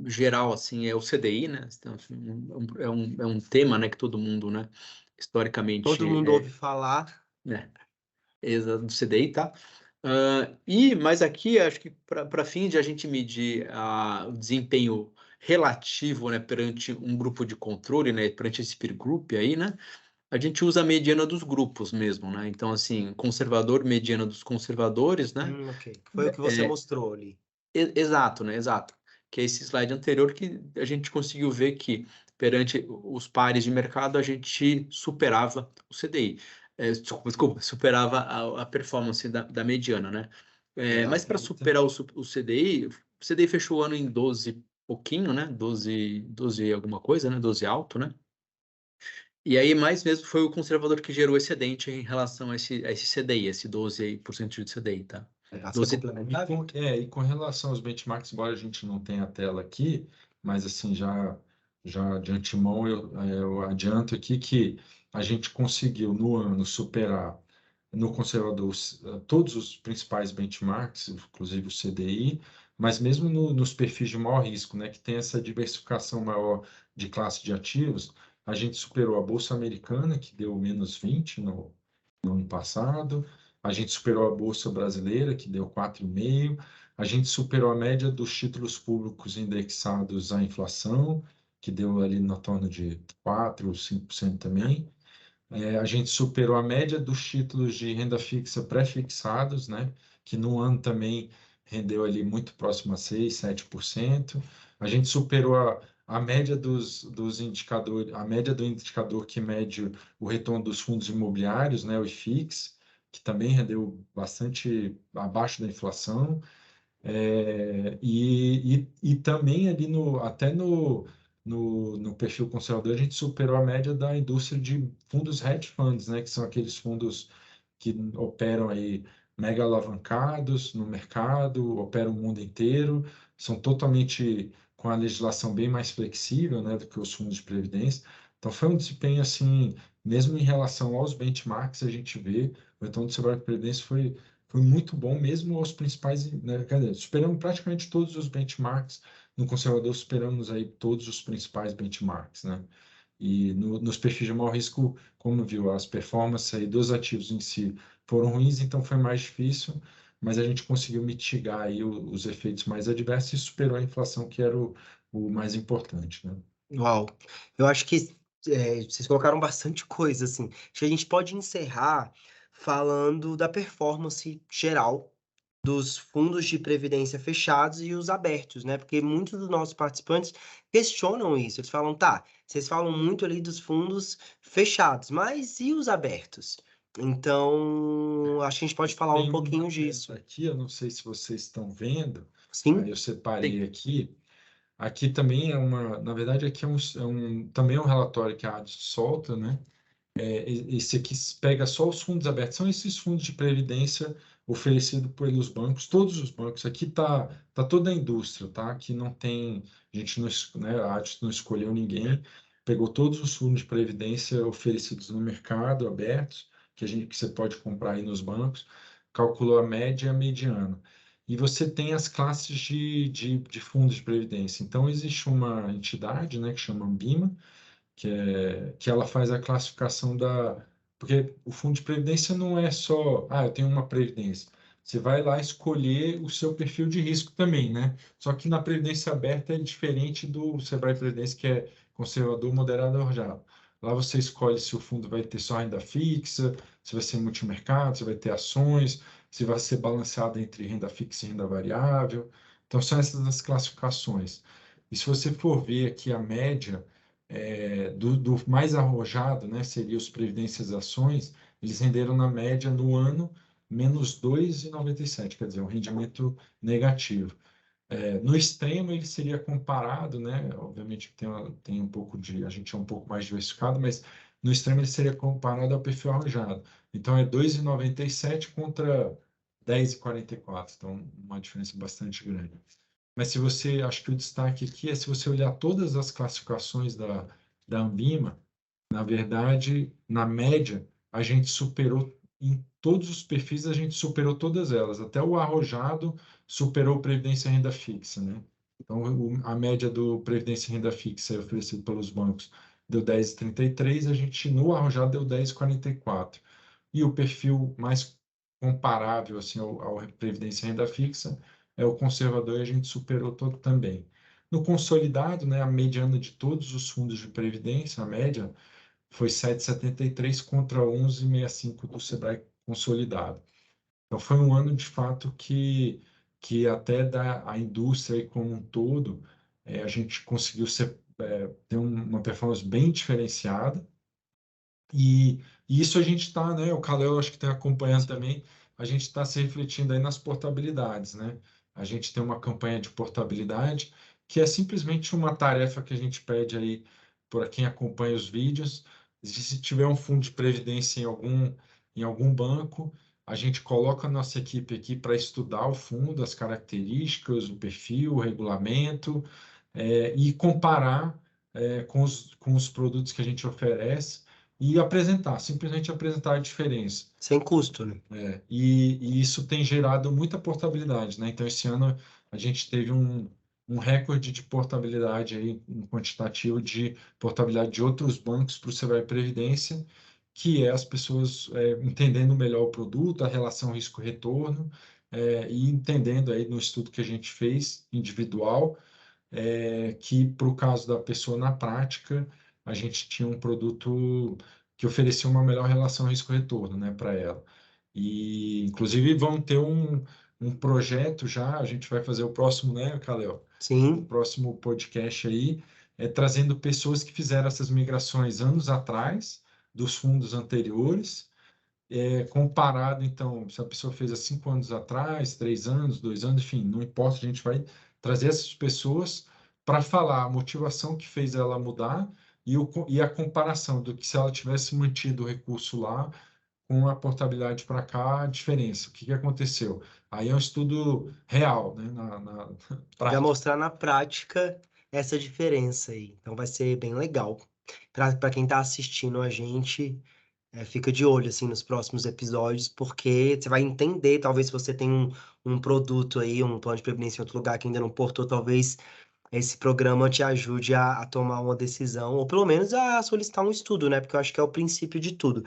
geral assim é o CDI, né? Então, assim, é um tema, né, que todo mundo, né, Todo historicamente mundo ouve falar. né, do CDI, tá? Mas aqui acho que para fim de a gente medir o desempenho relativo, né, perante um grupo de controle, né, perante esse peer group aí, né? A gente usa a mediana dos grupos mesmo, né? Então, assim, conservador, mediana dos conservadores, né? Ok. Foi o que você mostrou ali. Exato, né? Exato. Que é esse slide anterior que a gente conseguiu ver que perante os pares de mercado a gente superava o CDI. Desculpa, superava a performance da mediana, né? Legal. Mas para superar o CDI, o CDI fechou o ano em 12 pouquinho, né? 12 alguma coisa, né? 12 alto, né? E aí, mais mesmo, foi o conservador que gerou excedente em relação a esse CDI, esse 12% de CDI, tá? Legal. Você quer 12, complementar, Vitor? E com relação aos benchmarks, embora a gente não tenha a tela aqui, mas assim, já de antemão eu adianto aqui que a gente conseguiu no ano superar no conservador todos os principais benchmarks, inclusive o CDI, mas mesmo nos perfis de maior risco, né, que tem essa diversificação maior de classe de ativos, a gente superou a Bolsa Americana, que deu -20 no ano passado, a gente superou a Bolsa Brasileira, que deu 4,5%. A gente superou a média dos títulos públicos indexados à inflação, que deu ali na torno de 4% ou 5% também. A gente superou a média dos títulos de renda fixa pré-fixados, né? Que no ano também rendeu ali muito próximo a 6%, 7%. A gente superou a média dos indicadores, a média do indicador que mede o retorno dos fundos imobiliários, né? O IFIX, que também rendeu bastante abaixo da inflação. E também ali até no perfil conservador, a gente superou a média da indústria de fundos hedge funds, né, que são aqueles fundos que operam aí mega alavancados no mercado, operam o mundo inteiro, são totalmente com a legislação bem mais flexível, né, do que os fundos de previdência. Então foi um desempenho assim, mesmo em relação aos benchmarks, a gente vê o retorno do Sebrae Previdência foi muito bom, mesmo aos principais, né, quer dizer, superamos praticamente todos os benchmarks. No conservador, superamos aí todos os principais benchmarks, né? E nos perfis de maior risco, como viu, as performances aí dos ativos em si foram ruins, então foi mais difícil, mas a gente conseguiu mitigar aí os efeitos mais adversos e superou a inflação, que era o mais importante, né? Uau, eu acho que vocês colocaram bastante coisa, assim. Acho que a gente pode encerrar falando da performance geral dos fundos de previdência fechados e os abertos, né? Porque muitos dos nossos participantes questionam isso. Eles falam, tá, vocês falam muito ali dos fundos fechados, mas e os abertos? Então, acho que a gente pode falar um Tem uma pouquinho tela disso. aqui, eu não sei se vocês estão vendo, aí Sim? eu separei sim. aqui. Aqui também na verdade, aqui também é um relatório que a ADIS solta, né? Esse aqui pega só os fundos abertos, são esses fundos de previdência oferecidos pelos bancos, todos os bancos. Aqui tá toda a indústria, tá? Aqui não tem, a gente não, né, a ADIS não escolheu ninguém, pegou todos os fundos de previdência oferecidos no mercado, abertos, que você pode comprar aí nos bancos, calculou a média e a mediana. E você tem as classes de fundos de previdência. Então, existe uma entidade, né, que chama Ambima, que ela faz a classificação da. Porque o fundo de previdência não é só, eu tenho uma previdência. Você vai lá escolher o seu perfil de risco também, né? Só que na previdência aberta é diferente do Sebrae Previdência, que é conservador, moderado e arrojado. Lá você escolhe se o fundo vai ter só renda fixa, se vai ser multimercado, se vai ter ações, se vai ser balanceado entre renda fixa e renda variável. Então, são essas as classificações. E se você for ver aqui a média do mais arrojado, né, seria os previdências ações, eles renderam na média no ano menos 2,97, quer dizer, um rendimento negativo. No extremo, ele seria comparado, né? Obviamente tem um pouco a gente é um pouco mais diversificado, mas no extremo ele seria comparado ao perfil arrojado. Então é 2,97 contra 10,44, então uma diferença bastante grande. Mas acho que o destaque aqui é se você olhar todas as classificações da Ambima, na verdade, na média, a gente superou, em todos os perfis, a gente superou todas elas. Até o arrojado superou Previdência e Renda Fixa, né? Então, a média do Previdência e Renda Fixa oferecido pelos bancos deu 10,33, a gente no arrojado deu 10,44. E o perfil mais comparável assim, ao Previdência e Renda Fixa é o conservador e a gente superou todo também. No consolidado, né, a mediana de todos os fundos de previdência, a média, foi 7,73 contra 11,65 do Sebrae consolidado. Então, foi um ano, de fato, que até a indústria aí como um todo, a gente conseguiu ter uma performance bem diferenciada. E isso a gente está, né? O Calel acho que está acompanhando também, a gente está se refletindo aí nas portabilidades, né? A gente tem uma campanha de portabilidade que é simplesmente uma tarefa que a gente pede aí para quem acompanha os vídeos. Se tiver um fundo de previdência em algum banco, a gente coloca a nossa equipe aqui para estudar o fundo, as características, o perfil, o regulamento, e comparar com os produtos que a gente oferece e apresentar, simplesmente apresentar a diferença. Sem custo, né? E isso tem gerado muita portabilidade, né? Então, esse ano a gente teve um recorde de portabilidade aí, um quantitativo de portabilidade de outros bancos para o Sebrae Previdência, que é as pessoas entendendo melhor o produto, a relação risco-retorno, e entendendo aí no estudo que a gente fez, individual, que para o caso da pessoa na prática, a gente tinha um produto que oferecia uma melhor relação risco-retorno, né, para ela. E, inclusive, vamos ter um projeto já, a gente vai fazer o próximo, né, Kalel? O Sim. próximo podcast aí, trazendo pessoas que fizeram essas migrações anos atrás, dos fundos anteriores, comparado, então, se a pessoa fez há 5 anos atrás, 3 anos, 2 anos, enfim, não importa, a gente vai trazer essas pessoas para falar a motivação que fez ela mudar e a comparação do que se ela tivesse mantido o recurso lá com a portabilidade para cá, a diferença. O que aconteceu? Aí é um estudo real, né, na Vai prática. mostrar na prática essa diferença aí. Então vai ser bem legal. Para quem está assistindo a gente, fica de olho assim nos próximos episódios, porque você vai entender, talvez se você tem um produto aí, um plano de previdência em outro lugar que ainda não portou, talvez esse programa te ajude a tomar uma decisão, ou pelo menos a solicitar um estudo, né? Porque eu acho que é o princípio de tudo.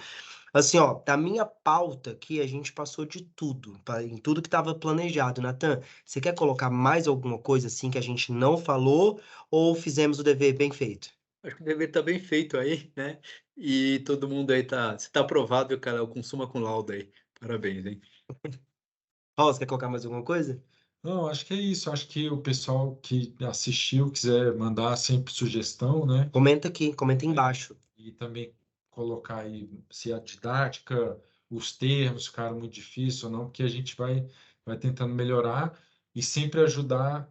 Assim, ó, da minha pauta aqui, a gente passou de tudo, em tudo que estava planejado. Natan, você quer colocar mais alguma coisa assim que a gente não falou, ou fizemos o dever bem feito? Acho que o dever tá bem feito aí, né? E todo mundo aí tá. Você tá aprovado, cara. O consuma com laudo aí. Parabéns, hein? Ó, você quer colocar mais alguma coisa? Não, acho que é isso. Acho que o pessoal que assistiu quiser mandar sempre sugestão, né? Comenta aqui, comenta embaixo. E também colocar aí se a didática, os termos ficaram muito difíceis ou não, porque a gente vai tentando melhorar e sempre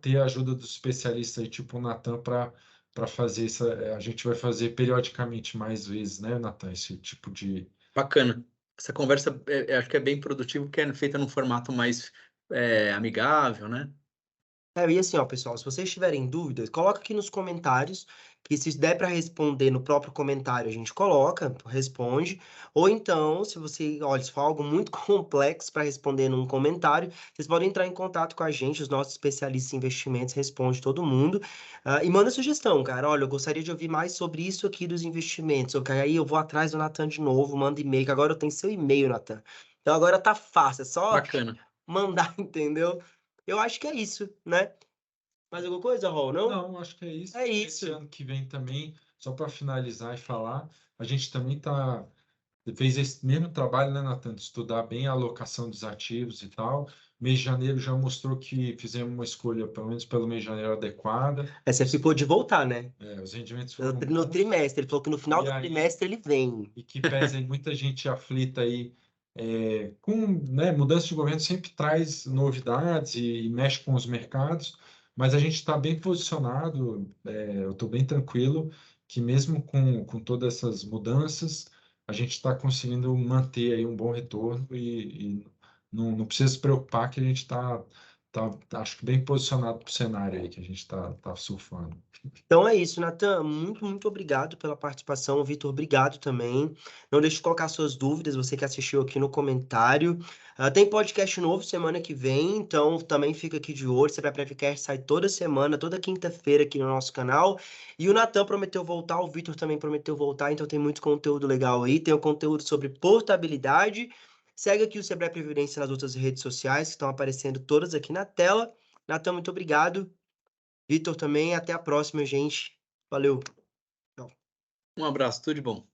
ter a ajuda dos especialistas aí, tipo o Natan, para fazer a gente vai fazer periodicamente mais vezes, né, Natan, esse tipo de. Bacana. Essa conversa acho que é bem produtiva, porque é feita num formato mais amigável, né? E assim, ó, pessoal, se vocês tiverem dúvidas, coloca aqui nos comentários, que se der para responder no próprio comentário, a gente coloca, responde. Ou então, se você, olha, se for algo muito complexo para responder num comentário, vocês podem entrar em contato com a gente, os nossos especialistas em investimentos, responde todo mundo. E manda sugestão, cara. Olha, eu gostaria de ouvir mais sobre isso aqui dos investimentos. Ok? Aí eu vou atrás do Natan de novo, manda e-mail, que agora eu tenho seu e-mail, Natan. Então agora tá fácil, é só Bacana. mandar, entendeu? Eu acho que é isso, né? Mais alguma coisa, Rol, não? Não, acho que é isso. É Esse isso. ano que vem também, só para finalizar e falar, a gente também está fez esse mesmo trabalho, né, Natan, de estudar bem a alocação dos ativos e tal. Mês de janeiro já mostrou que fizemos uma escolha, pelo menos pelo mês de janeiro, adequada. Você ficou de voltar, né? Os rendimentos No, foram no bons. trimestre. Ele falou que no final E do aí, trimestre ele vem. e que pese aí muita gente aflita aí, com, né, mudança de governo sempre traz novidades e mexe com os mercados, mas a gente está bem posicionado, eu estou bem tranquilo que mesmo com todas essas mudanças, a gente está conseguindo manter aí um bom retorno e não precisa se preocupar que a gente acho que bem posicionado para o cenário aí que a gente está surfando. Então é isso, Natan. Muito, muito obrigado pela participação. Vitor, obrigado também. Não deixe de colocar suas dúvidas, você que assistiu aqui no comentário. Tem podcast novo semana que vem, então também fica aqui de olho. Você vai para Prevcast, sai toda semana, toda quinta-feira aqui no nosso canal. E o Natan prometeu voltar, o Vitor também prometeu voltar, então tem muito conteúdo legal aí. Tem o conteúdo sobre portabilidade. Segue aqui o Sebrae Previdência nas outras redes sociais, que estão aparecendo todas aqui na tela. Natan, muito obrigado. Vitor também, até a próxima, gente. Valeu. Um abraço, tudo de bom.